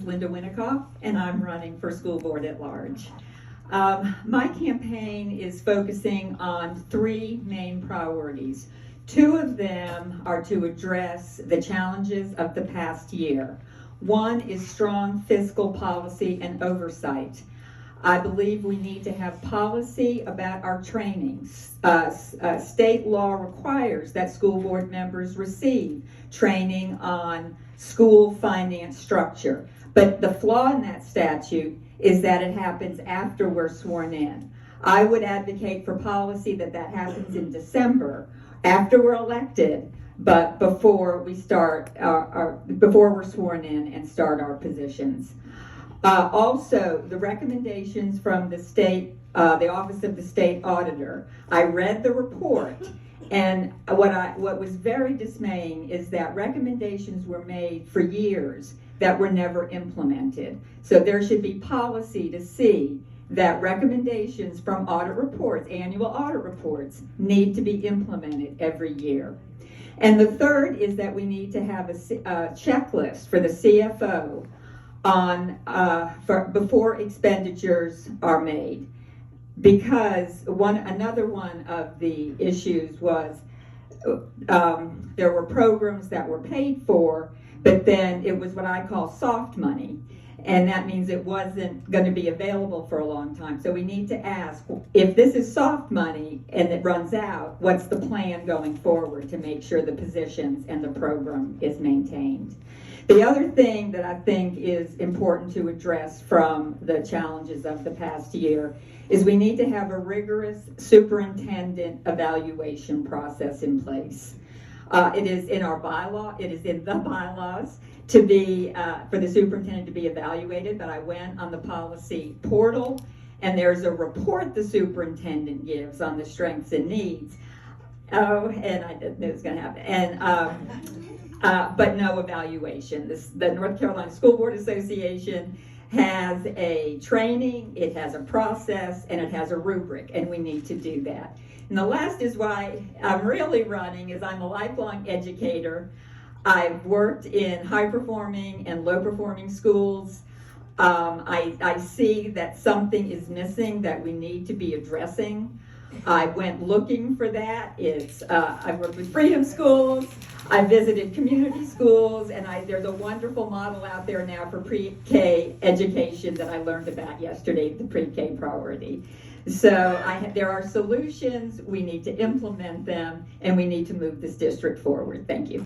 Linda Winikoff, and I'm running for school board at large. My campaign is focusing on three main priorities. Two of them are to address the challenges of the past year. One is strong fiscal policy and oversight. I believe we need to have policy about our trainings. State law requires that school board members receive training on school finance structure. But the flaw in that statute is that it happens after we're sworn in. I would advocate for policy that happens in December, after we're elected, but before we start before we're sworn in and start our positions. Also, the recommendations from the state, the Office of the State Auditor. I read the report, and what was very dismaying is that recommendations were made for years that were never implemented. So there should be policy to see that recommendations from audit reports, annual audit reports, need to be implemented every year. And the third is that we need to have a checklist for the CFO on before expenditures are made, because another one of the issues was there were programs that were paid for, but then it was what I call soft money, and that means it wasn't going to be available for a long time. So we need to ask, if this is soft money and it runs out, what's the plan going forward to make sure the positions and the program is maintained? The other thing that I think is important to address from the challenges of the past year is we need to have a rigorous superintendent evaluation process in place. It is in our bylaw, it is in the bylaws to be, for the superintendent to be evaluated, but I went on the policy portal and there's a report the superintendent gives on the strengths and needs. Oh, and I didn't know it was gonna happen. And, but no evaluation. The North Carolina School Board Association has a training, it has a process, and it has a rubric, and we need to do that. And the last is why I'm really running, is I'm a lifelong educator. I've worked in high-performing and low-performing schools. I see that something is missing that we need to be addressing. I went looking for that. I worked with freedom schools, I visited community schools, and there's a wonderful model out there now for pre-K education that I learned about yesterday, the pre-K priority. So there are solutions, we need to implement them, and we need to move this district forward. Thank you.